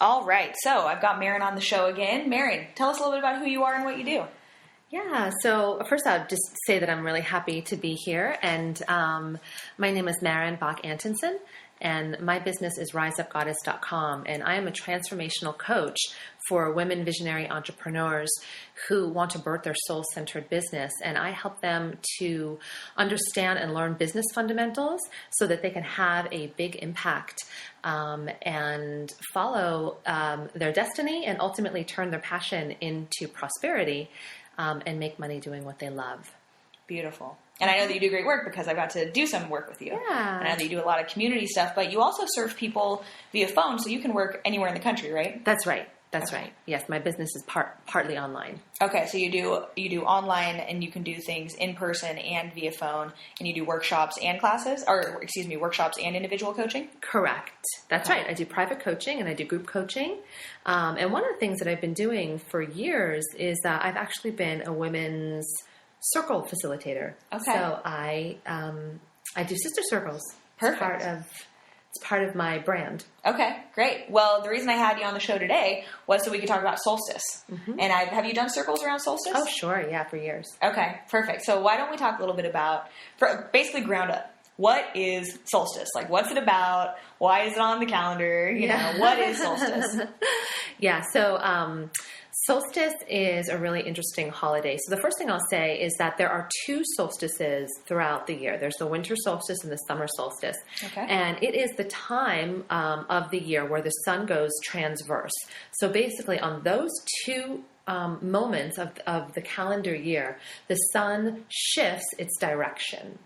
All right. So I've got Marin on the show again. Marin, tell us a little bit about who you are and what you do. Yeah, so first I'll just say that I'm really happy to be here. And my name is Marin Bach-Antonsen, and my business is riseupgoddess.com. And I am a transformational coach for women visionary entrepreneurs who want to birth their soul-centered business. And I help them to understand and learn business fundamentals so that they can have a big impact and follow their destiny and ultimately turn their passion into prosperity and make money doing what they love. Beautiful. And I know that you do great work because I got to do some work with you. Yeah. And I know that you do a lot of community stuff, but you also serve people via phone, so you can work anywhere in the country, right? That's right. That's right. Yes, my business is partly online. Okay, so you do online, and you can do things in person and via phone, and you do workshops and classes, workshops and individual coaching? Correct. That's right. I do private coaching and I do group coaching. And one of the things that I've been doing for years is that I've actually been a women's circle facilitator. Okay. So I do sister circles. Perfect. It's part of my brand. Okay, great. Well, the reason I had you on the show today was so we could talk about Solstice. Mm-hmm. And have you done circles around Solstice? Oh, sure. Yeah, for years. Okay, perfect. So why don't we talk a little bit about, basically ground up, what is Solstice? Like, what's it about? Why is it on the calendar? You know, what is Solstice? Yeah, so Solstice is a really interesting holiday. So the first thing I'll say is that there are two solstices throughout the year. There's the winter solstice and the summer solstice. Okay. And it is the time of the year where the sun goes transverse. So basically on those two moments of the calendar year, the sun shifts its direction.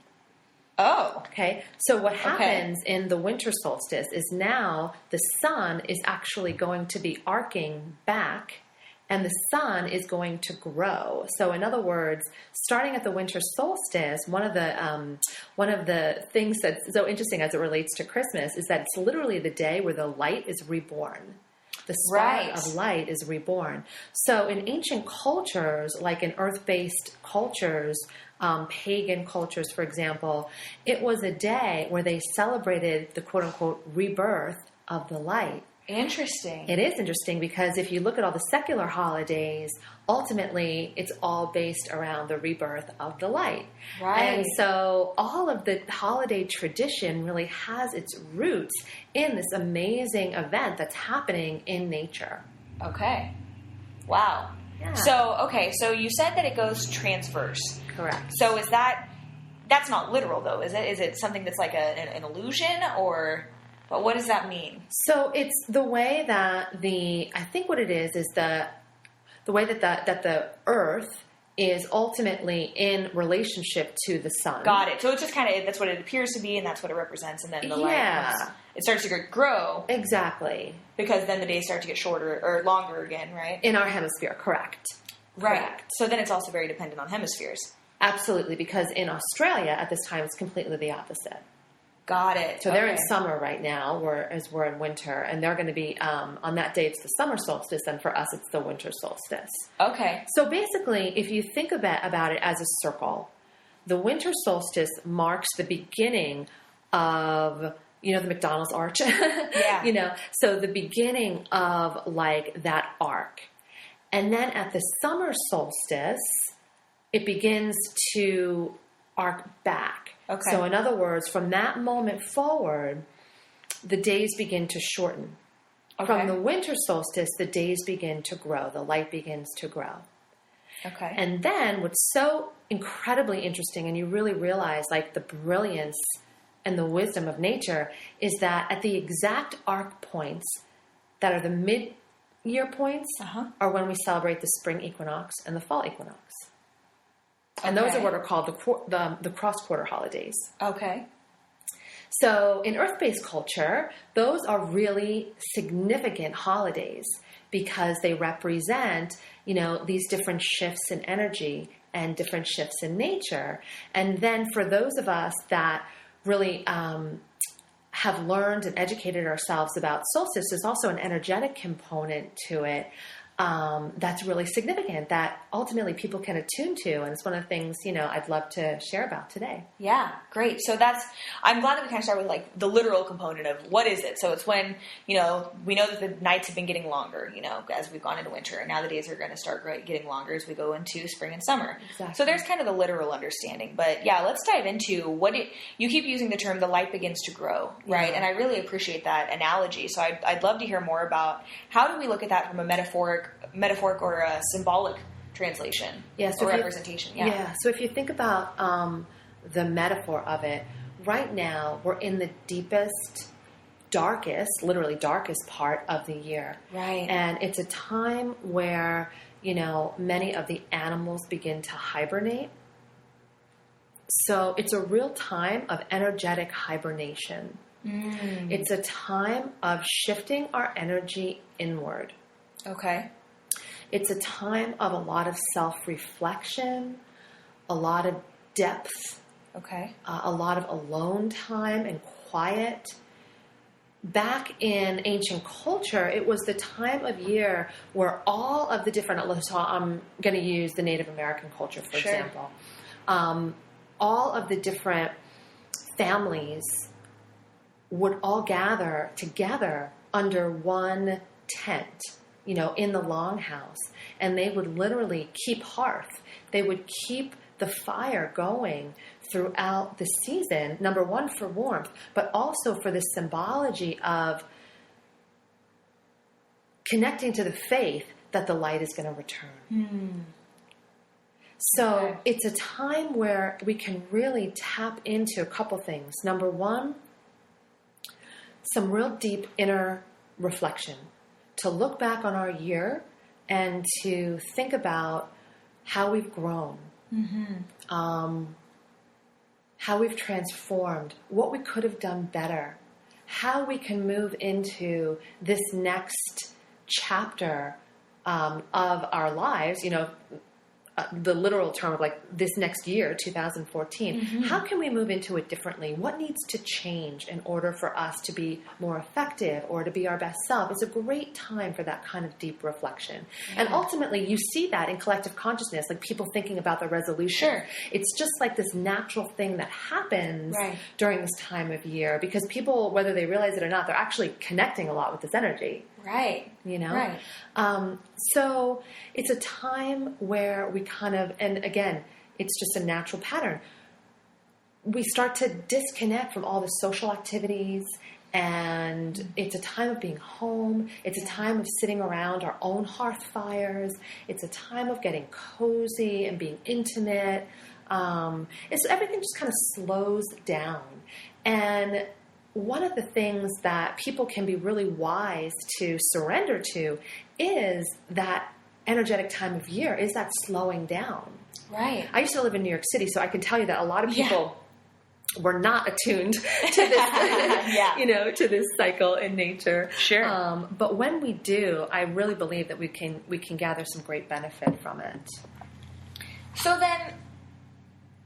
Oh. Okay. So what happens in the winter solstice is now the sun is actually going to be arcing back, and the sun is going to grow. So in other words, starting at the winter solstice, one of the things that's so interesting as it relates to Christmas is that it's literally the day where the light is reborn. The spark of light is reborn. So in ancient cultures, like in earth-based cultures, pagan cultures, for example, it was a day where they celebrated the quote-unquote rebirth of the light. Interesting. It is interesting because if you look at all the secular holidays, ultimately it's all based around the rebirth of the light. Right. And so all of the holiday tradition really has its roots in this amazing event that's happening in nature. Okay. Wow. Yeah. So you said that it goes transverse. Correct. So that's not literal though, is it? Is it something that's like an illusion, or... But what does that mean? So it's the way that I think what it is the way that the Earth is ultimately in relationship to the sun. Got it. So it's just kind of, that's what it appears to be, and that's what it represents, and then the light, it starts to grow. Exactly. Because then the days start to get shorter, or longer again, right? In our hemisphere, correct. Right. Correct. So then it's also very dependent on hemispheres. Absolutely, because in Australia at this time it's completely the opposite. Got it. So they're in summer right now, whereas we're in winter, and they're going to be, on that day it's the summer solstice, and for us it's the winter solstice. Okay. So basically, if you think about it as a circle, the winter solstice marks the beginning of, the McDonald's arch. Yeah. So the beginning of like that arc. And then at the summer solstice, it begins to arc back. Okay. So in other words, from that moment forward, the days begin to shorten. Okay. From the winter solstice, the days begin to grow. The light begins to grow. Okay. And then what's so incredibly interesting, and you really realize like the brilliance and the wisdom of nature, is that at the exact arc points that are the mid-year points are when we celebrate the spring equinox and the fall equinox. And those are what are called the cross-quarter holidays. Okay. So in Earth-based culture, those are really significant holidays because they represent, these different shifts in energy and different shifts in nature. And then for those of us that really have learned and educated ourselves about solstice, there's also an energetic component to it. that's really significant that ultimately people can attune to. And it's one of the things, I'd love to share about today. Yeah, great. So I'm glad that we kind of start with like the literal component of what is it? So it's when, we know that the nights have been getting longer, as we've gone into winter, and now the days are going to start getting longer as we go into spring and summer. Exactly. So there's kind of the literal understanding, but yeah, let's dive into you keep using the term, the light begins to grow, right? Yeah. And I really appreciate that analogy. So I'd love to hear more about how do we look at that from a metaphoric or a symbolic translation or representation. So if you think about the metaphor of it, right now we're in the deepest, literally darkest part of the year. Right. And it's a time where, many of the animals begin to hibernate. So it's a real time of energetic hibernation. It's a time of shifting our energy inward. Okay. It's a time of a lot of self-reflection, a lot of depth, a lot of alone time and quiet. Back in ancient culture, it was the time of year where all of the different, so I'm going to use the Native American culture, for example. All of the different families would all gather together under one tent, in the longhouse, and they would literally keep hearth. They would keep the fire going throughout the season, number one, for warmth, but also for the symbology of connecting to the faith that the light is going to return. So it's a time where we can really tap into a couple things. Number one, some real deep inner reflection, to look back on our year and to think about how we've grown, how we've transformed, what we could have done better, how we can move into this next chapter of our lives, the literal term of like this next year, 2014, how can we move into it differently? What needs to change in order for us to be more effective or to be our best self? It's a great time for that kind of deep reflection. And ultimately, you see that in collective consciousness, like people thinking about the resolution. Sure. It's just like this natural thing that happens during this time of year because people, whether they realize it or not, they're actually connecting a lot with this energy. Right. Right. So it's a time where we kind of, and again, it's just a natural pattern. We start to disconnect from all the social activities, and it's a time of being home. It's a time of sitting around our own hearth fires. It's a time of getting cozy and being intimate. Everything just kind of slows down. And one of the things that people can be really wise to surrender to is that energetic time of year, is that slowing down. Right. I used to live in New York City, so I can tell you that a lot of people were not attuned to this, to this cycle in nature. Sure. But when we do, I really believe that we can gather some great benefit from it. So then,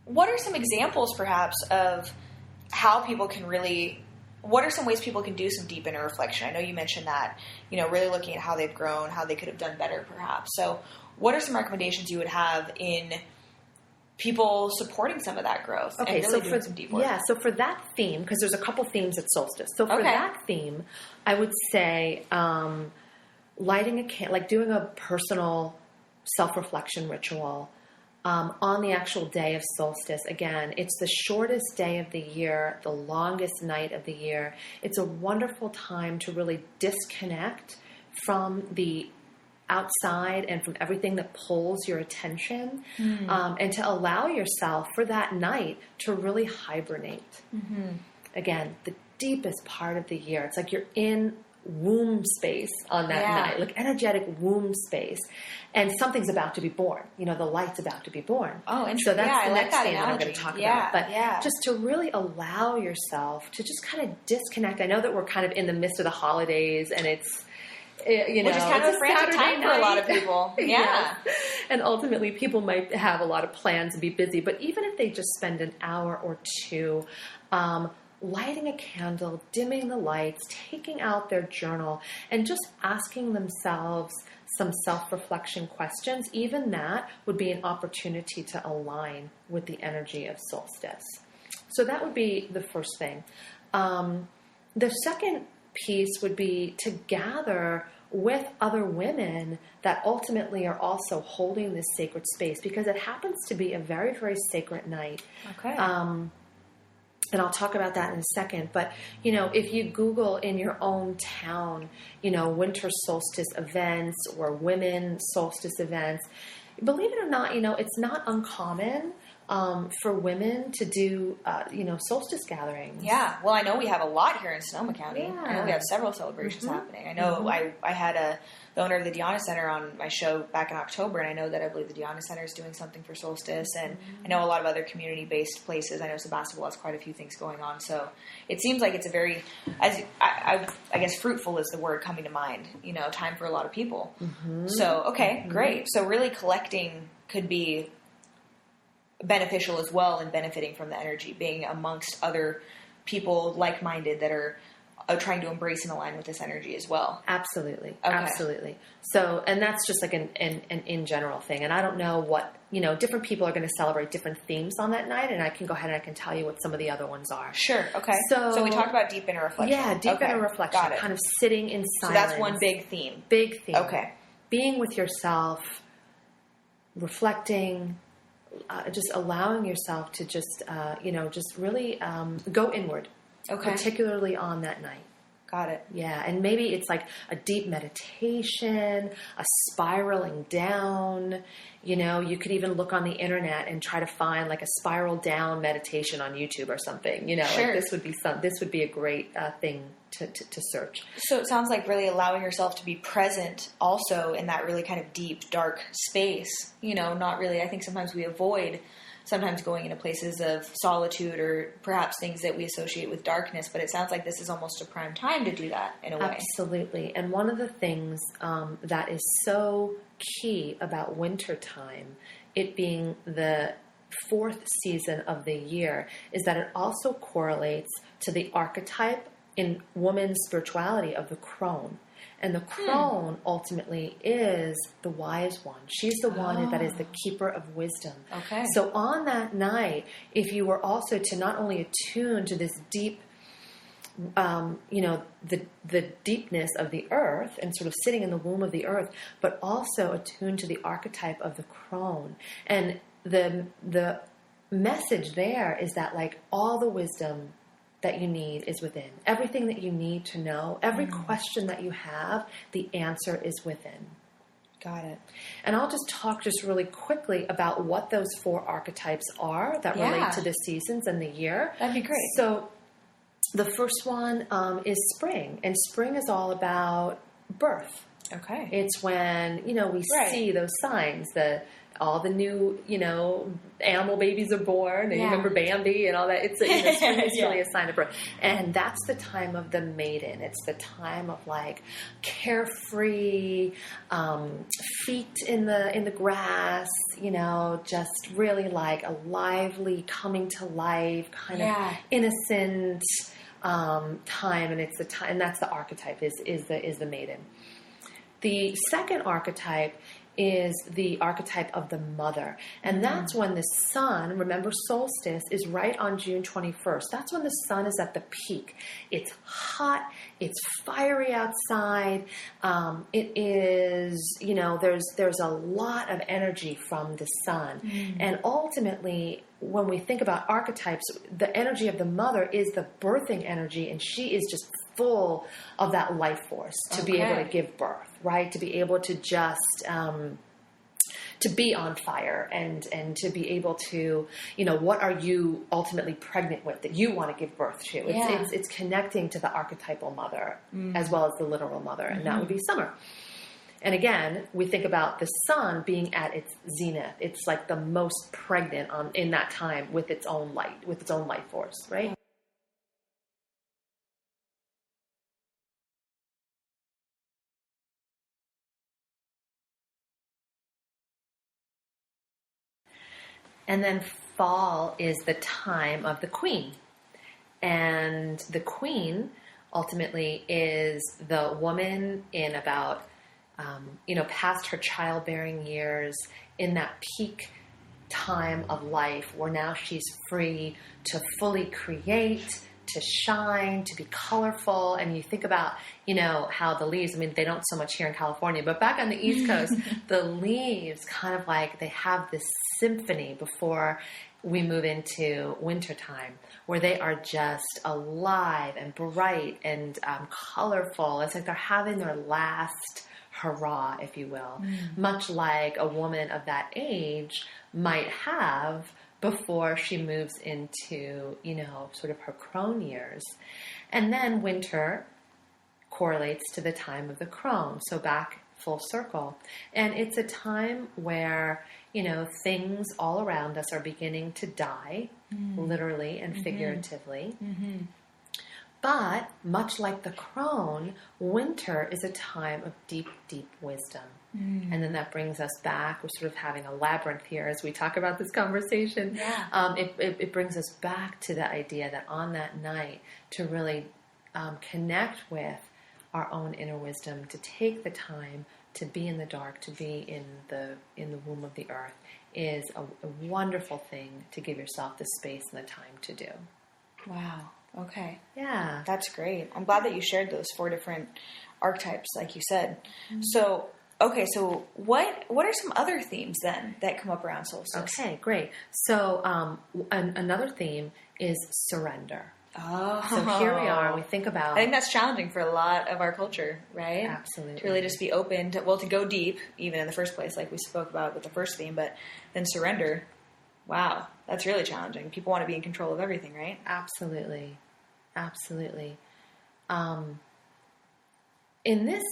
what are some examples, perhaps, of how people can really... What are some ways people can do some deep inner reflection? I know you mentioned that, really looking at how they've grown, how they could have done better, perhaps. So what are some recommendations you would have in people supporting some of that growth and really doing some deep work? Yeah, so for that theme, because there's a couple themes at Solstice. So for that theme, I would say lighting a candle, like doing a personal self-reflection ritual on the actual day of solstice. Again, it's the shortest day of the year, the longest night of the year. It's a wonderful time to really disconnect from the outside and from everything that pulls your attention, and to allow yourself for that night to really hibernate. Again, the deepest part of the year. It's like you're in womb space on that night, like energetic womb space, and something's about to be born. The light's about to be born. Oh, interesting. So that's the next that thing that I'm analogy. going to talk about. But just to really allow yourself to just kind of disconnect. I know that we're kind of in the midst of the holidays, and it's which is kind of a frantic time for a lot of people. Yeah. And ultimately, people might have a lot of plans and be busy. But even if they just spend an hour or two lighting a candle, dimming the lights, taking out their journal, and just asking themselves some self-reflection questions. Even that would be an opportunity to align with the energy of solstice. So that would be the first thing. The second piece would be to gather with other women that ultimately are also holding this sacred space, because it happens to be a very, very sacred night. Okay. And I'll talk about that in a second. But, you know, if you Google in your own town, you know, winter solstice events or women solstice events, believe it or not, you know, it's not uncommon for women to do, you know, solstice gatherings. Yeah. Well, I know we have a lot here in Sonoma County. Yeah. I know we have several celebrations happening. I know I had the owner of the Diana Center on my show back in October, and I know that I believe the Diana Center is doing something for solstice, and I know a lot of other community-based places. I know Sebastopol has quite a few things going on, so it seems like it's a very, I guess fruitful is the word coming to mind, you know, time for a lot of people. So, okay, great. So really collecting could be beneficial as well, and benefiting from the energy, being amongst other people like-minded that are trying to embrace and align with this energy as well. Absolutely. Okay. Absolutely. So, and that's just like an in general thing. And I don't know what, you know, different people are going to celebrate different themes on that night, and I can go ahead and I can tell you what some of the other ones are. Sure. Okay. So we talked about deep inner reflection. Yeah, deep inner reflection. Got it. Kind of sitting in silence. So that's one big theme. Big theme. Okay. Being with yourself, reflecting, just allowing yourself to just, you know, just really go inward. Okay. Particularly on that night. Got it. Yeah, and maybe it's like a deep meditation, a spiraling down. You know, you could even look on the internet and try to find like a spiral down meditation on YouTube or something. You know, Sure. like this would be a great thing to search. So it sounds like really allowing yourself to be present also in that really kind of deep, dark space. You know, not really, I think sometimes we avoid sometimes going into places of solitude or perhaps things that we associate with darkness, but it sounds like this is almost a prime time to do that in a way. Absolutely. And one of the things that is so key about wintertime, it being the fourth season of the year, is that it also correlates to the archetype in woman's spirituality of the crone. And the crone ultimately is the wise one. She's the one that is the keeper of wisdom. Okay. So on that night, if you were also to not only attune to this deep, you know, the deepness of the earth and sort of sitting in the womb of the earth, but also attune to the archetype of the crone. And the message there is that like all the wisdom that you need is within. Everything that you need to know, every question that you have, the answer is within. Got it. And I'll just talk just really quickly about what those four archetypes are that relate to the seasons and the year. That'd be great. So the first one is spring, and spring is all about birth. Okay. It's when, you know, we see those signs, all the new, you know, animal babies are born, and you remember Bambi and all that. It's, you know, spring is really a sign of birth. And that's the time of the maiden. It's the time of like carefree, feet in the grass, you know, just really like a lively, coming to life, kind of innocent time. And it's the time, and that's the archetype is the maiden. The second archetype is the archetype of the mother. And that's when the sun, remember solstice, is right on June 21st. That's when the sun is at the peak. It's hot. It's fiery outside. It is, you know, there's a lot of energy from the sun. And ultimately, when we think about archetypes, the energy of the mother is the birthing energy, and she is just full of that life force to be able to give birth, right? To be able to just to be on fire and to be able to, you know, what are you ultimately pregnant with that you want to give birth to? It's connecting to the archetypal mother as well as the literal mother, and that would be summer. And again, we think about the sun being at its zenith. It's like the most pregnant in that time with its own light, with its own life force, right? And then fall is the time of the queen. And the queen ultimately is the woman in about, past her childbearing years, in that peak time of life where now she's free to fully create, to shine, to be colorful. And you think about, how the leaves, they don't so much here in California, but back on the East Coast, the leaves kind of like they have this symphony before we move into wintertime, where they are just alive and bright and colorful. It's like they're having their last hurrah, if you will, much like a woman of that age might have before she moves into, sort of her crone years. And then winter correlates to the time of the crone. So back full circle. And it's a time where, things all around us are beginning to die, literally and figuratively. But much like the crone, winter is a time of deep, deep wisdom. And then that brings us back. We're sort of having a labyrinth here as we talk about this conversation. Yeah. It brings us back to the idea that on that night to really connect with our own inner wisdom, to take the time to be in the dark, to be in the womb of the earth, is a wonderful thing to give yourself the space and the time to do. Wow. Okay. Yeah. That's great. I'm glad that you shared those 4 different archetypes, like you said. So, okay, so what are some other themes then that come up around solstice? Okay, great. So another theme is surrender. Oh. So here we are. We think about... I think that's challenging for a lot of our culture, right? Absolutely. To really just be open to go deep, even in the first place, like we spoke about with the first theme, but then surrender. Wow, that's really challenging. People want to be in control of everything, right? Absolutely. Absolutely. In this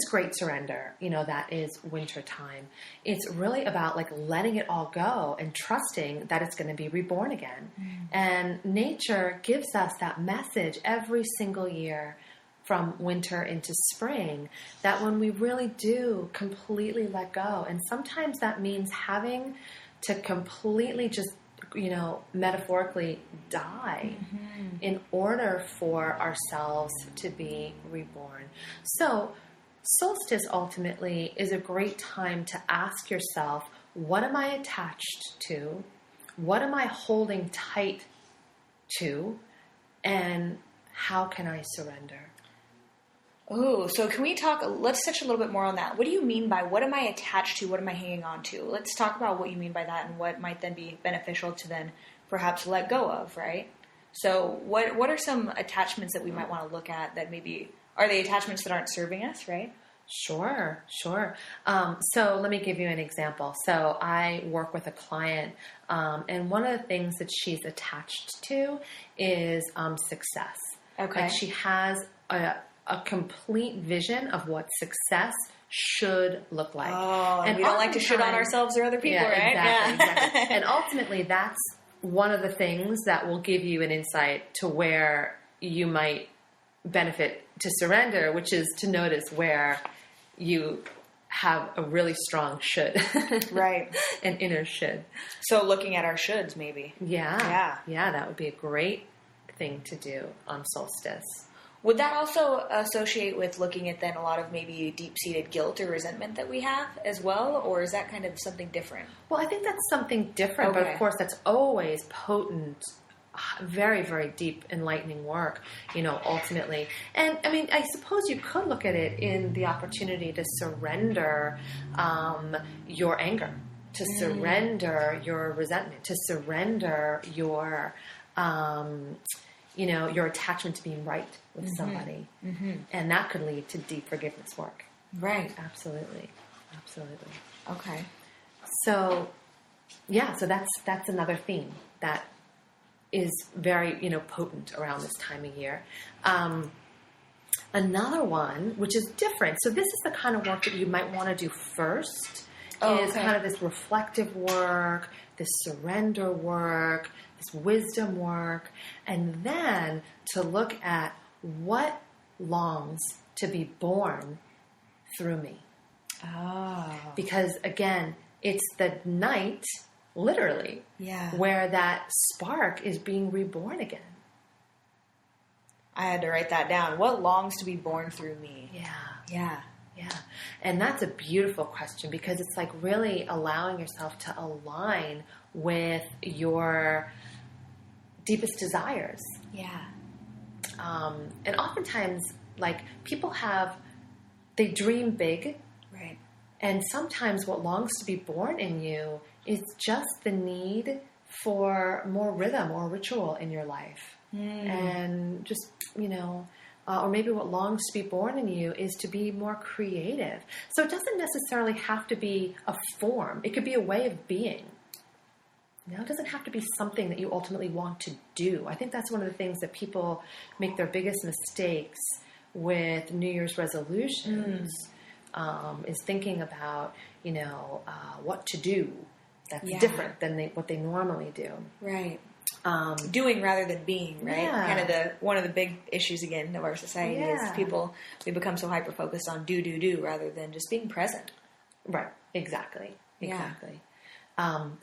great surrender, that is winter time, it's really about like letting it all go and trusting that it's going to be reborn again. And nature gives us that message every single year from winter into spring, that when we really do completely let go, and sometimes that means having to completely just, metaphorically die in order for ourselves to be reborn. So solstice ultimately is a great time to ask yourself, what am I attached to? What am I holding tight to? And how can I surrender? Oh, so can we let's touch a little bit more on that. What do you mean by what am I attached to? What am I hanging on to? Let's talk about what you mean by that and what might then be beneficial to then perhaps let go of, right? So what are some attachments that we might want to look at that maybe, are they attachments that aren't serving us, right? Sure. So let me give you an example. So I work with a client, and one of the things that she's attached to is success. Okay. Like she has a complete vision of what success should look like. Oh, and we don't like to shit on ourselves or other people, right? Exactly. And ultimately, that's one of the things that will give you an insight to where you might benefit to surrender, which is to notice where you have a really strong should. Right. An inner should. So looking at our shoulds, maybe. Yeah, that would be a great thing to do on solstice. Would that also associate with looking at then a lot of maybe deep-seated guilt or resentment that we have as well? Or is that kind of something different? Well, I think that's something different, Okay. But of course that's always potent, very, very deep, enlightening work, ultimately. And I suppose you could look at it in the opportunity to surrender your anger, to surrender your resentment, to surrender your your attachment to being right with somebody. And that could lead to deep forgiveness work. Right. Absolutely. Okay. So, so that's another theme that is very, potent around this time of year. Another one, which is different. So this is the kind of work that you might want to do first, is kind of this reflective work, this surrender work, this wisdom work, and then to look at what longs to be born through me. Oh. Because again, it's the night literally. Yeah. Where that spark is being reborn again. I had to write that down. What longs to be born through me? Yeah. Yeah. Yeah. And that's a beautiful question, because it's like really allowing yourself to align with your deepest desires. Yeah. And oftentimes, like, people they dream big. Right. And sometimes what longs to be born in you is just the need for more rhythm or ritual in your life. And just, or maybe what longs to be born in you is to be more creative. So it doesn't necessarily have to be a form. It could be a way of being. It doesn't have to be something that you ultimately want to do. I think that's one of the things that people make their biggest mistakes with New Year's resolutions, is thinking about, what to do that's different than what they normally do. Right. Doing rather than being, right? Yeah. Kind of one of the big issues again of our society is we become so hyper focused on do rather than just being present. Right. Exactly. Yeah.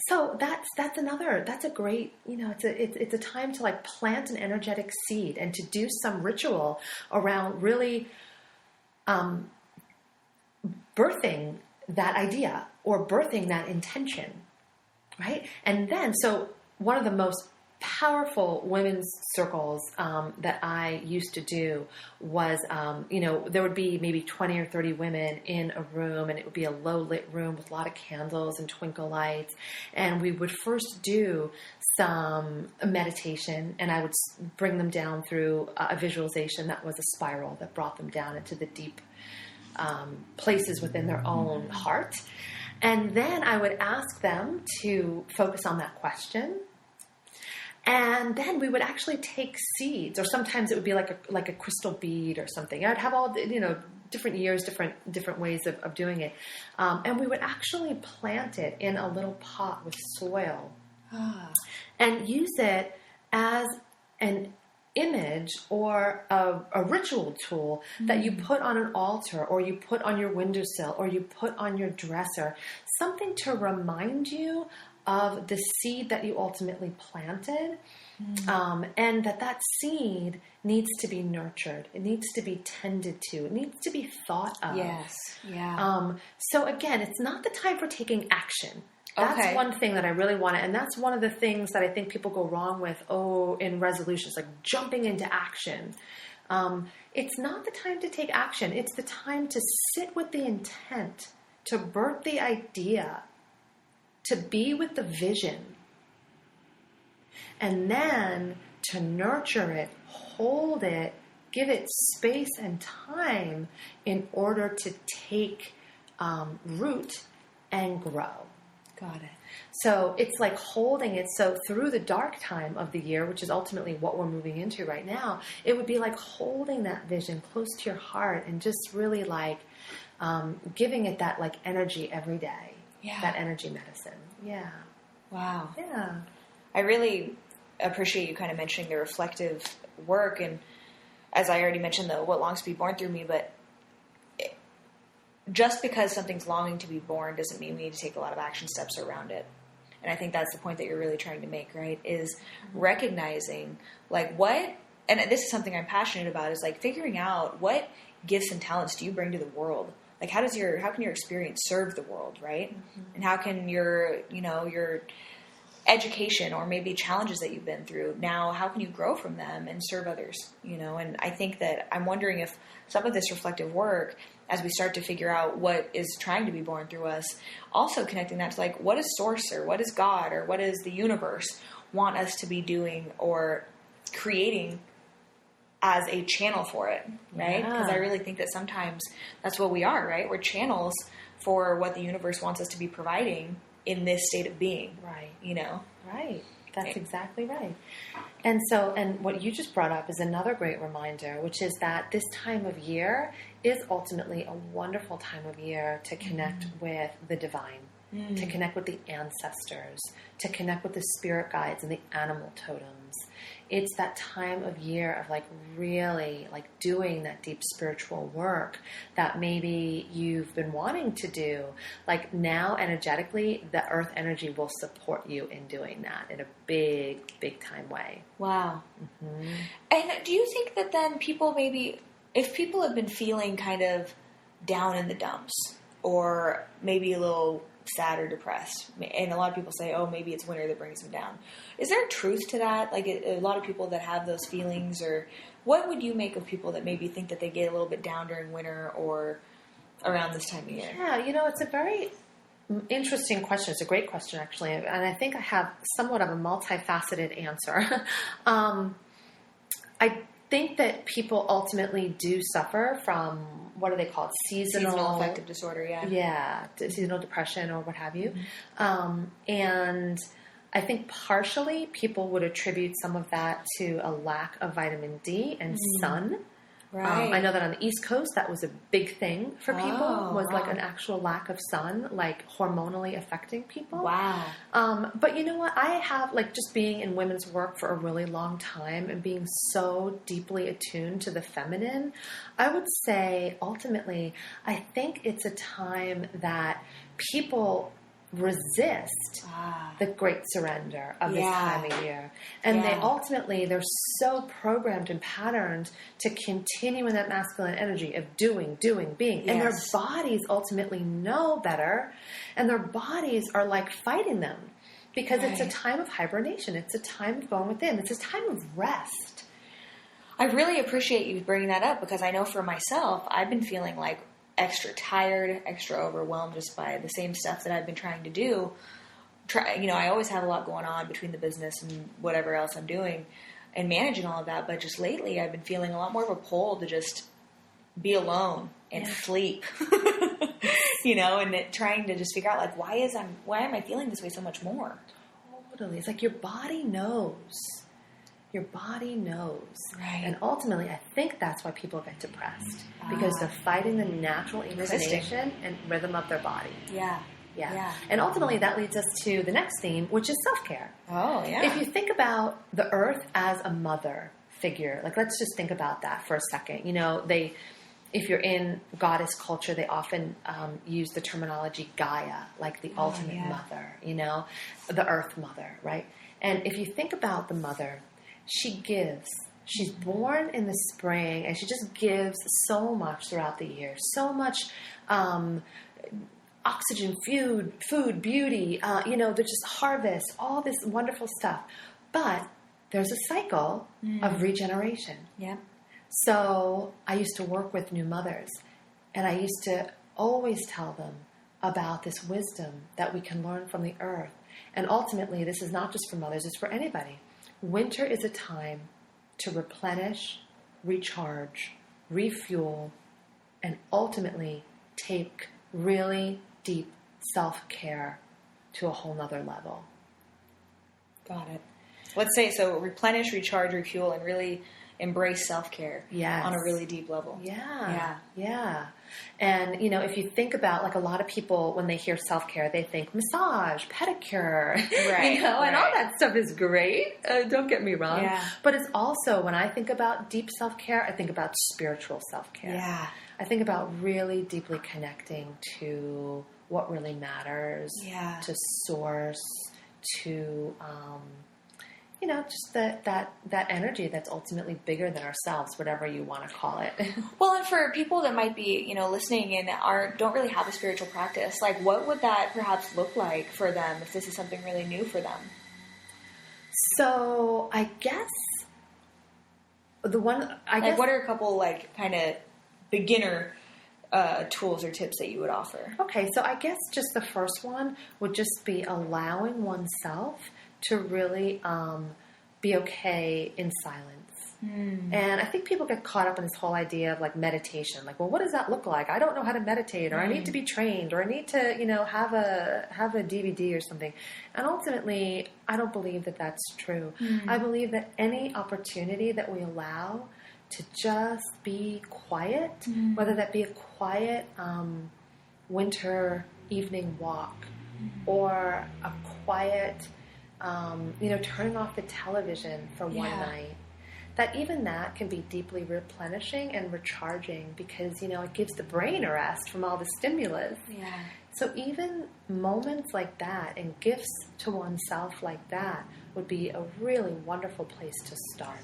So that's a great, it's a time to like plant an energetic seed and to do some ritual around really, birthing that idea or birthing that intention. Right. And then, so one of the most powerful women's circles that I used to do was, there would be maybe 20 or 30 women in a room, and it would be a low lit room with a lot of candles and twinkle lights. And we would first do some meditation, and I would bring them down through a visualization that was a spiral that brought them down into the deep places within their own heart. And then I would ask them to focus on that question. And then we would actually take seeds, or sometimes it would be like a crystal bead or something. I'd have all, different years, different ways of doing it. And we would actually plant it in a little pot with soil and use it as an image or a ritual tool that you put on an altar, or you put on your windowsill, or you put on your dresser, something to remind you of the seed that you ultimately planted, and that seed needs to be nurtured. It needs to be tended to. It needs to be thought of. Yes. Yeah. So again, it's not the time for taking action. That's one thing that I really want to, and that's one of the things that I think people go wrong with, in resolutions, like jumping into action. It's not the time to take action. It's the time to sit with the intent, to birth the idea, to be with the vision, and then to nurture it, hold it, give it space and time in order to take root and grow. Got it. So it's like holding it. So through the dark time of the year, which is ultimately what we're moving into right now, it would be like holding that vision close to your heart and just really like giving it that like energy every day. Yeah. That energy medicine. Yeah. Wow. Yeah. I really appreciate you kind of mentioning the reflective work. And as I already mentioned, what longs to be born through me, but just because something's longing to be born doesn't mean we need to take a lot of action steps around it. And I think that's the point that you're really trying to make, right? Is recognizing like and this is something I'm passionate about, is like figuring out what gifts and talents do you bring to the world? Like how can your experience serve the world, right? Mm-hmm. And how can your education or maybe challenges that you've been through now, how can you grow from them and serve others, And I think that I'm wondering if some of this reflective work, as we start to figure out what is trying to be born through us, also connecting that to like, what is Source, or what is God, or what is the universe want us to be doing or creating as a channel for it, right? Because I really think that sometimes that's what we are, right? We're channels for what the universe wants us to be providing in this state of being. Right. Right. That's exactly right. And what you just brought up is another great reminder, which is that this time of year is ultimately a wonderful time of year to connect with the divine. to connect with the ancestors, to connect with the spirit guides and the animal totems. It's that time of year of like really like doing that deep spiritual work that maybe you've been wanting to do. Like now energetically, the earth energy will support you in doing that in a big, big time way. Wow. Mm-hmm. And do you think that then people maybe, if people have been feeling kind of down in the dumps or maybe a little sad or depressed, and a lot of people say, oh, maybe it's winter that brings them down. Is there truth to that? Like a lot of people that have those feelings, or what would you make of people that maybe think that they get a little bit down during winter or around this time of year? Yeah, it's a very interesting question. It's a great question, actually. And I think I have somewhat of a multifaceted answer. I think that people ultimately do suffer from, what are they called? Seasonal affective disorder, yeah. Yeah, seasonal depression or what have you. And I think partially people would attribute some of that to a lack of vitamin D and sun. Right. I know that on the East Coast, that was a big thing for people, was like an actual lack of sun, like hormonally affecting people. Wow. But you know what? I have, like, just being in women's work for a really long time and being so deeply attuned to the feminine, I would say ultimately, I think it's a time that people resist the great surrender of this time of year. And they're so programmed and patterned to continue in that masculine energy of doing, being. And their bodies ultimately know better. And their bodies are like fighting them because it's a time of hibernation. It's a time of going within. It's a time of rest. I really appreciate you bringing that up because I know for myself, I've been feeling like extra tired, extra overwhelmed just by the same stuff that I've been trying to do. I always have a lot going on between the business and whatever else I'm doing and managing all of that. But just lately I've been feeling a lot more of a pull to just be alone and sleep, and trying to just figure out like, why am I feeling this way so much more? Totally. It's like your body knows. Your body knows. Right. And ultimately, I think that's why people get depressed. Because they're fighting the natural inclination and rhythm of their body. Yeah. And ultimately, that leads us to the next theme, which is self-care. Oh, yeah. If you think about the earth as a mother figure, like let's just think about that for a second. If you're in goddess culture, they often use the terminology Gaia, like the ultimate mother, the earth mother, right? And if you think about the mother, she gives. She's born in the spring, and she just gives so much throughout the year. So much oxygen, food, beauty, there's just harvest, all this wonderful stuff. But there's a cycle of regeneration. Yeah. So I used to work with new mothers, and I used to always tell them about this wisdom that we can learn from the earth. And ultimately, this is not just for mothers, it's for anybody. Winter is a time to replenish, recharge, refuel, and ultimately take really deep self-care to a whole nother level. Got it. Let's say so: replenish, recharge, refuel, and really embrace self-care on a really deep level. Yeah. And, if you think about, like, a lot of people, when they hear self-care, they think massage, pedicure, and all that stuff is great. Don't get me wrong. Yeah. But it's also, when I think about deep self-care, I think about spiritual self-care. Yeah. I think about really deeply connecting to what really matters, to source, to, just that energy that's ultimately bigger than ourselves, whatever you want to call it. Well, and for people that might be, listening and don't really have a spiritual practice, like what would that perhaps look like for them if this is something really new for them? So I guess what are a couple like kind of beginner tools or tips that you would offer? Okay, so I guess just the first one would just be allowing oneself to really be okay in silence. And I think people get caught up in this whole idea of like meditation. Like, well, what does that look like? I don't know how to meditate, or I need to be trained, or I need to, have a DVD or something. And ultimately, I don't believe that that's true. I believe that any opportunity that we allow to just be quiet, whether that be a quiet winter evening walk, or a quiet, turning off the television for one night. That even that can be deeply replenishing and recharging because, it gives the brain a rest from all the stimulus. Yeah. So even moments like that and gifts to oneself like that would be a really wonderful place to start.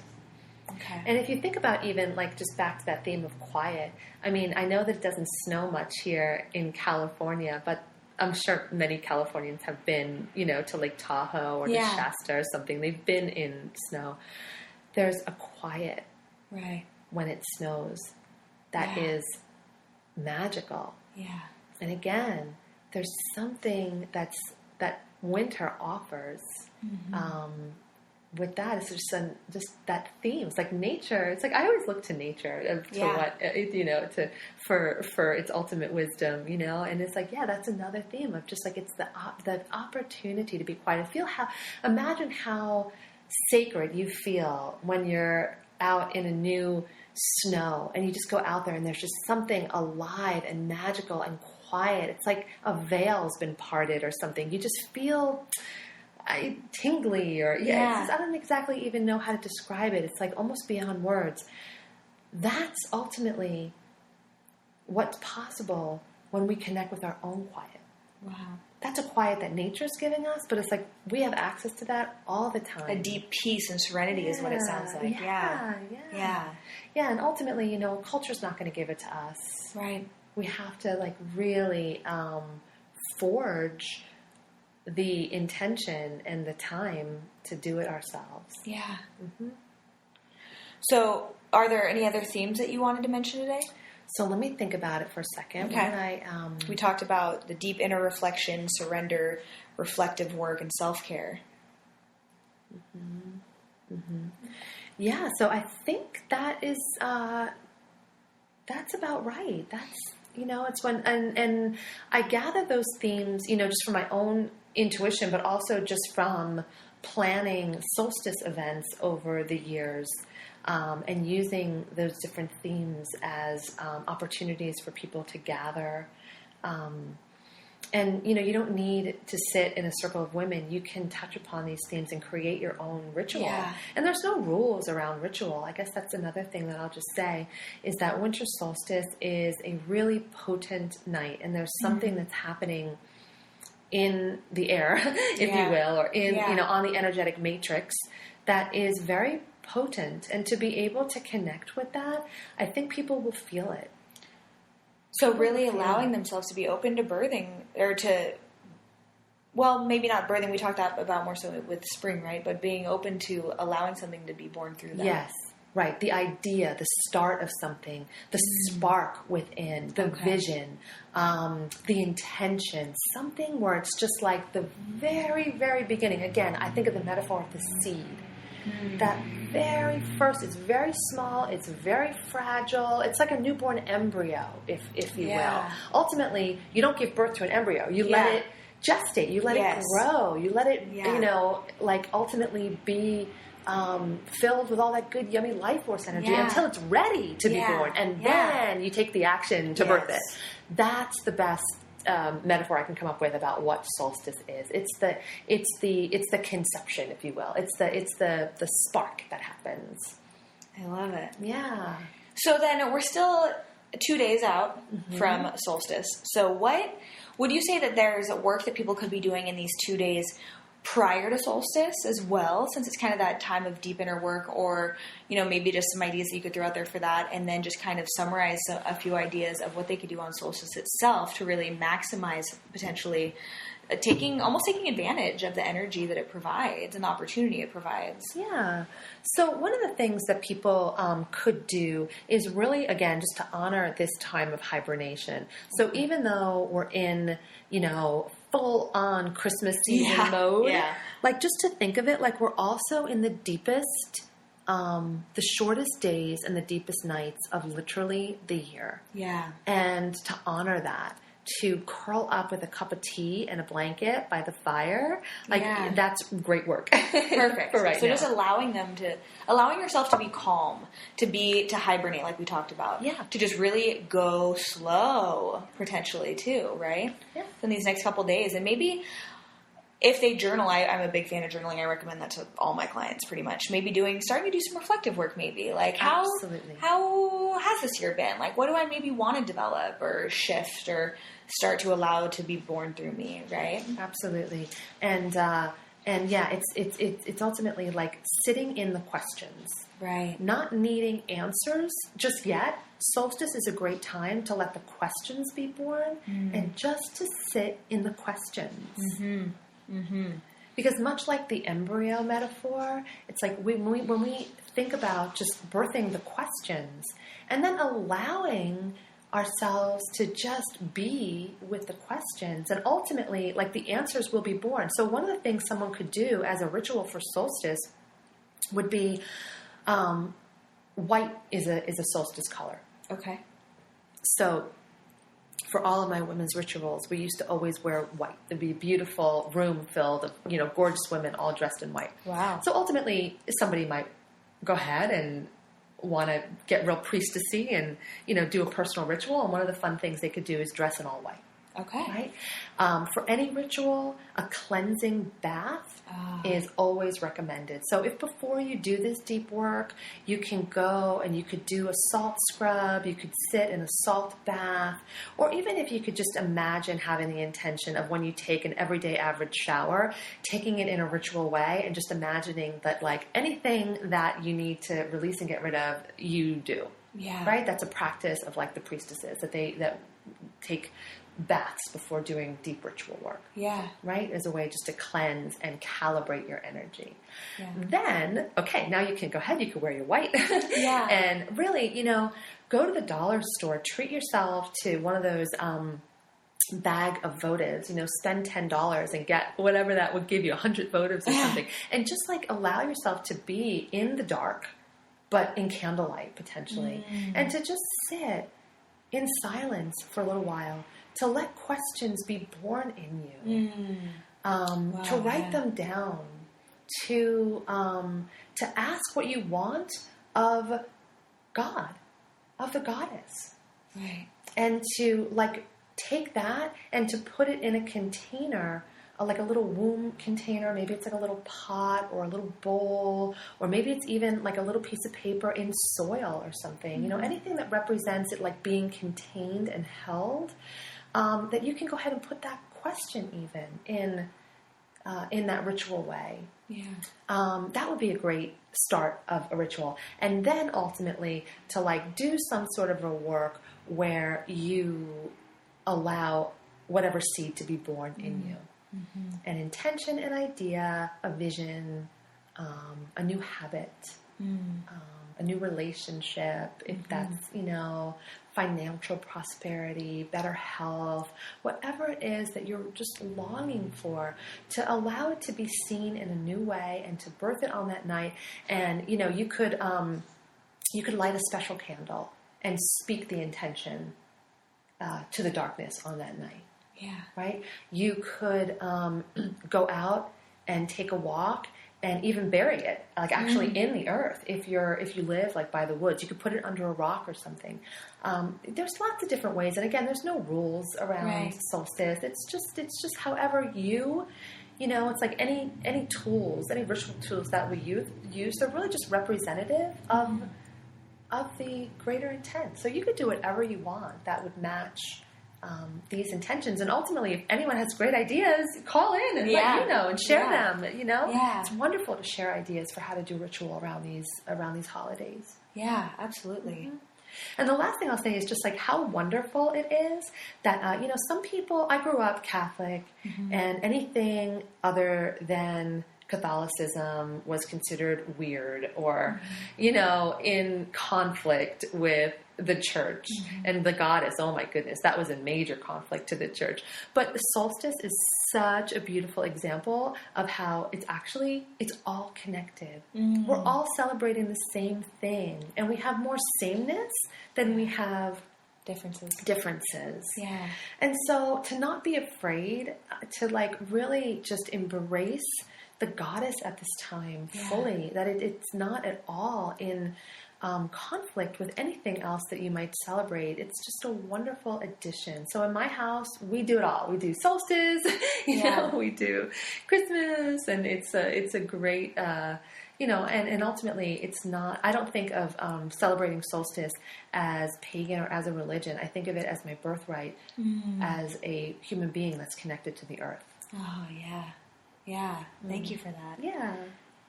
Okay. And if you think about even like just back to that theme of quiet, I mean, I know that it doesn't snow much here in California, but I'm sure many Californians have been, to Lake Tahoe or to Shasta or something. They've been in snow. There's a quiet when it snows that is magical. Yeah. And again, there's something that winter offers. With that, it's just that theme. It's like nature. It's like I always look to nature for its ultimate wisdom, And it's like, that's another theme of just like it's the opportunity to be quiet and imagine how sacred you feel when you're out in a new snow and you just go out there and there's just something alive and magical and quiet. It's like a veil's been parted or something. You just feel tingly or I don't exactly even know how to describe it. It's like almost beyond words. That's ultimately what's possible when we connect with our own quiet. Wow. That's a quiet that nature's giving us, but it's like we have access to that all the time. A deep peace and serenity is what it sounds like. Yeah. And ultimately, culture's not going to give it to us. Right. We have to like really forge the intention and the time to do it ourselves. Yeah. So, are there any other themes that you wanted to mention today? So let me think about it for a second. Okay. We talked about the deep inner reflection, surrender, reflective work, and self-care. Yeah, so I think that is, that's about right. That's, it's when, and I gather those themes, just from my own intuition, but also just from planning solstice events over the years. And using those different themes as opportunities for people to gather. And, you don't need to sit in a circle of women. You can touch upon these themes and create your own ritual. Yeah. And there's no rules around ritual. I guess that's another thing that I'll just say is that winter solstice is a really potent night. And there's something that's happening in the air, if you will, or in, on the energetic matrix that is very potent, and to be able to connect with that, I think people will feel it. So really allowing themselves to be open to birthing, or to, well, maybe not birthing, we talked about more so with spring, right? But being open to allowing something to be born through that. Yes, right. The idea, the start of something, the spark within, the vision, the intention, something where it's just like the very, very beginning. Again, I think of the metaphor of the seed. That very first, it's very small, it's very fragile, it's like a newborn embryo, if you will. Ultimately, you don't give birth to an embryo, you let it gestate, you let it grow, you let it, ultimately be filled with all that good, yummy life force energy until it's ready to be born, and then you take the action to birth it. That's the best metaphor I can come up with about what solstice is. It's the conception, if you will. It's the spark that happens. I love it. Yeah. So then we're still 2 days out from solstice. So what would you say that there's work that people could be doing in these 2 days prior to solstice as well, since it's kind of that time of deep inner work, or, maybe just some ideas that you could throw out there for that, and then just kind of summarize a few ideas of what they could do on solstice itself to really maximize potentially taking advantage of the energy that it provides and the opportunity it provides. Yeah. So one of the things that people could do is really, again, just to honor this time of hibernation. So even though we're in, full on Christmas season mode, like just to think of it, like we're also in the deepest, the shortest days and the deepest nights of literally the year. Yeah. And to honor that, to curl up with a cup of tea and a blanket by the fire, like that's great work. Perfect. For right so now. just allowing yourself to be calm, to hibernate, like we talked about. Yeah. To just really go slow, potentially too, right? Yeah. In these next couple days, and maybe if they journal, I'm a big fan of journaling. I recommend that to all my clients, pretty much. Maybe starting to do some reflective work. Maybe like how has this year been? Like, what do I maybe want to develop or shift or start to allow to be born through me? Right? Absolutely. And yeah, it's ultimately like sitting in the questions. Right. Not needing answers just yet. Solstice is a great time to let the questions be born and just to sit in the questions. Mm-hmm. Mm-hmm. Because much like the embryo metaphor, it's like when we think about just birthing the questions and then allowing ourselves to just be with the questions, and ultimately, like, the answers will be born. So one of the things someone could do as a ritual for solstice would be white is a solstice color. Okay. So for all of my women's rituals, we used to always wear white. There'd be a beautiful room filled of, gorgeous women all dressed in white. Wow. So ultimately, somebody might go ahead and want to get real priestessy and, do a personal ritual. And one of the fun things they could do is dress in all white. Okay. Right? For any ritual, a cleansing bath is always recommended. So if before you do this deep work, you can go and you could do a salt scrub, you could sit in a salt bath, or even if you could just imagine having the intention of when you take an everyday average shower, taking it in a ritual way and just imagining that, like, anything that you need to release and get rid of, you do. Yeah. Right? That's a practice of, like, the priestesses that take baths before doing deep ritual work. Yeah. Right? As a way just to cleanse and calibrate your energy. Yeah. Then, okay, now you can go ahead, you can wear your white. Yeah. And really, go to the dollar store, treat yourself to one of those bag of votives, spend $10 and get whatever that would give you, 100 votives or something. And just, like, allow yourself to be in the dark, but in candlelight potentially. And to just sit in silence for a little while, to let questions be born in you, to write them down, to ask what you want of God, of the goddess. Right. And to, like, take that and to put it in a container, like a little womb container. Maybe it's like a little pot or a little bowl, or maybe it's even like a little piece of paper in soil or something. Anything that represents it, like, being contained and held, that you can go ahead and put that question even in that ritual way. Yeah. That would be a great start of a ritual. And then ultimately to, like, do some sort of a work where you allow whatever seed to be born in you. Mm-hmm. An intention, an idea, a vision, a new habit, a new relationship, if that's, financial prosperity, better health, whatever it is that you're just longing for, to allow it to be seen in a new way and to birth it on that night. And, you could light a special candle and speak the intention to the darkness on that night. Yeah. Right? You could go out and take a walk and even bury it, like, actually in the earth. If you live, like, by the woods, you could put it under a rock or something. There's lots of different ways, and again, there's no rules around solstice. It's just however it's like any tools, any ritual tools that we use. They're really just representative of the greater intent. So you could do whatever you want that would match these intentions. And ultimately, if anyone has great ideas, call in and let you know and share them. It's wonderful to share ideas for how to do ritual around these holidays. Yeah, absolutely. Mm-hmm. And the last thing I'll say is just, like, how wonderful it is that some people. I grew up Catholic, and anything other than Catholicism was considered weird or, in conflict with the church and the goddess. Oh my goodness, that was a major conflict to the church. But the solstice is such a beautiful example of how it's all connected. We're all celebrating the same thing, and we have more sameness than we have differences. Yeah. And so to not be afraid, to like really just embrace the goddess at this time fully, that it's not at all in conflict with anything else that you might celebrate. It's just a wonderful addition. So in my house, we do it all. We do solstice, you know, we do Christmas, and it's a great, you know, and ultimately it's not, I don't think of celebrating solstice as pagan or as a religion. I think of it as my birthright, as a human being that's connected to the earth. Oh, yeah. Yeah. Thank you for that. Yeah.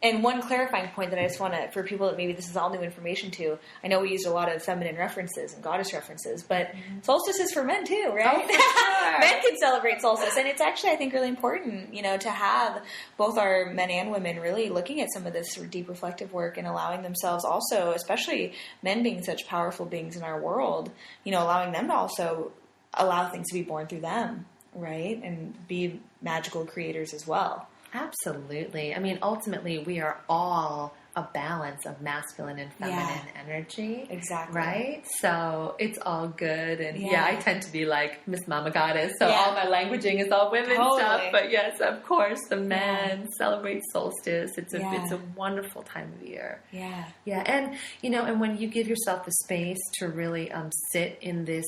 And one clarifying point that I just want to, for people that maybe this is all new information to, I know we used a lot of feminine references and goddess references, but solstice is for men too, right? Oh, for sure. Men can celebrate solstice. And it's actually, I think, really important, you know, to have both our men and women really looking at some of this deep reflective work and allowing themselves also, especially men being such powerful beings in our world, you know, allowing them to also allow things to be born through them, right? And be magical creators as well. Absolutely. I mean, ultimately, we are all a balance of masculine and feminine energy. Exactly. Right? So it's all good. And I tend to be like Miss Mama Goddess. So all my languaging is all women stuff. But yes, of course, the men celebrate solstice. It's a wonderful time of year. Yeah. Yeah. And, you know, and when you give yourself the space to really sit in this,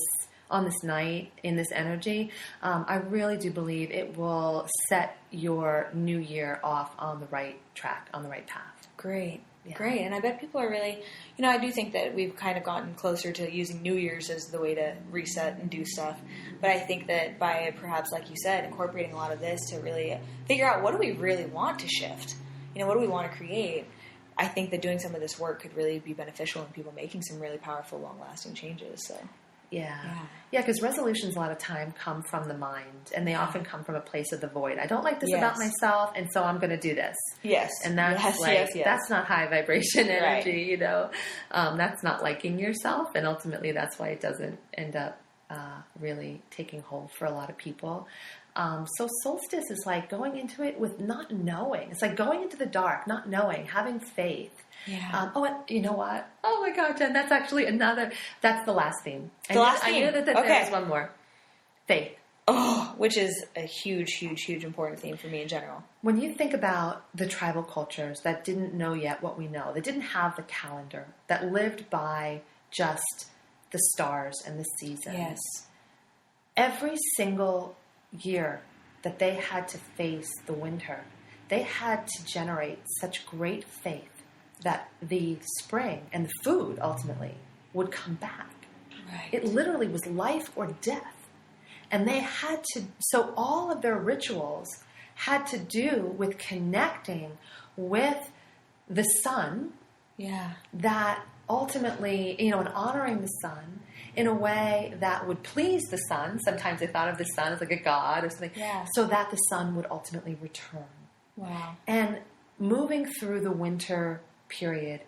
on this night, in this energy, I really do believe it will set your new year off on the right track, on the right path. Great. Yeah. Great. And I bet people are really, you know, I do think that we've kind of gotten closer to using New Year's as the way to reset and do stuff. But I think that by perhaps, like you said, incorporating a lot of this to really figure out what do we really want to shift? You know, what do we want to create? I think that doing some of this work could really be beneficial in people making some really powerful, long-lasting changes. So. Yeah, because resolutions a lot of time come from the mind, and they often come from a place of the void. I don't like this about myself, and so I'm going to do this. Yes. And that's that's not high vibration energy, you know. That's not liking yourself, and ultimately that's why it doesn't end up really taking hold for a lot of people. So solstice is like going into it with not knowing. It's like going into the dark, not knowing, having faith. Yeah. And you know what? Oh my God, Jen, that's actually that's the last theme. I knew that there was one more. Faith. Oh, which is a huge, huge, huge important theme for me in general. When you think about the tribal cultures that didn't know yet what we know, that didn't have the calendar, that lived by just the stars and the seasons. Yes. Every single year that they had to face the winter, they had to generate such great faith that the spring and the food ultimately would come back. Right. It literally was life or death. And they had to, so all of their rituals had to do with connecting with the sun. Yeah. That ultimately, you know, and honoring the sun in a way that would please the sun. Sometimes they thought of the sun as like a god or something. Yeah. So that the sun would ultimately return. Wow. And moving through the winter period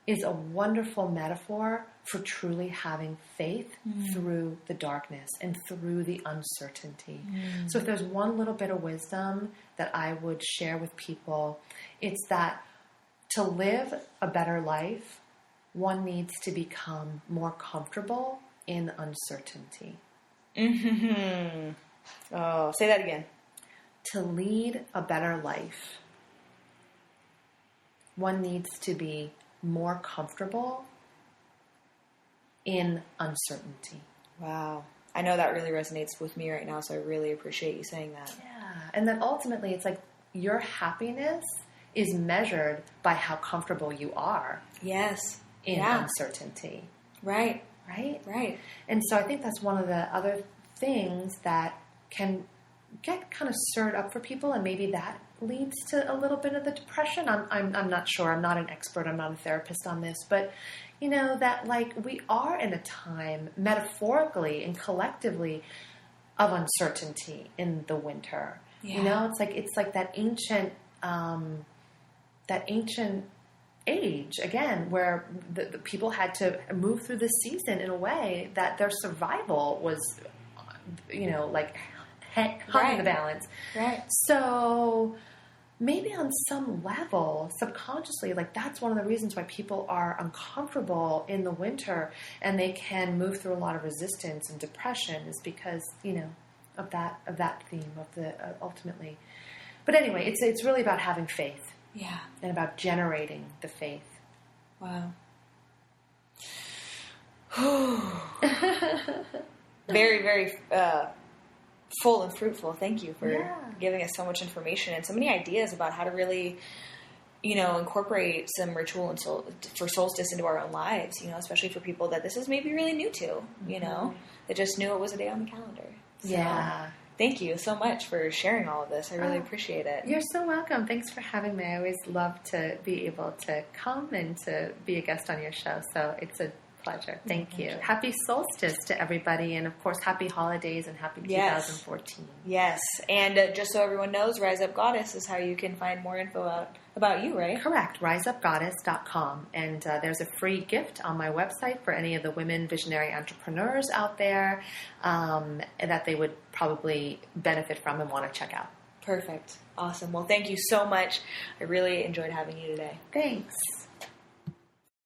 is a wonderful metaphor for truly having faith through the darkness and through the uncertainty. So if there's one little bit of wisdom that I would share with people, it's that to live a better life, one needs to become more comfortable in uncertainty. Mm-hmm. Oh, say that again. To lead a better life, one needs to be more comfortable in uncertainty. Wow. I know that really resonates with me right now, so I really appreciate you saying that. Yeah. And then ultimately, it's like your happiness is measured by how comfortable you are. Yes. In uncertainty. Right. Right? Right. And so I think that's one of the other things that can get kind of stirred up for people, and maybe that leads to a little bit of the depression. I'm not sure. I'm not an expert. I'm not a therapist on this, but you know that like we are in a time metaphorically and collectively of uncertainty in the winter. Yeah. You know, it's like that ancient age again, where the people had to move through this season in a way that their survival was, you know, like hung in the balance. Right. So maybe on some level, subconsciously, like that's one of the reasons why people are uncomfortable in the winter and they can move through a lot of resistance and depression, is because, of that theme of the ultimately. But anyway, it's really about having faith. Yeah. And about generating the faith. Wow. Very, very full and fruitful. Thank you for giving us so much information and so many ideas about how to really, incorporate some ritual for solstice into our own lives, especially for people that this is maybe really new to, that just knew it was a day on the calendar. So, yeah. Thank you so much for sharing all of this. I really appreciate it. You're so welcome. Thanks for having me. I always love to be able to come and to be a guest on your show. So it's a pleasure. Thank you. Happy solstice to everybody. And of course, happy holidays and happy 2014. Yes. And just so everyone knows, Rise Up Goddess is how you can find more info about you, right? Correct. RiseUpGoddess.com. And there's a free gift on my website for any of the women visionary entrepreneurs out there that they would probably benefit from and want to check out. Perfect. Awesome. Well, thank you so much. I really enjoyed having you today. Thanks.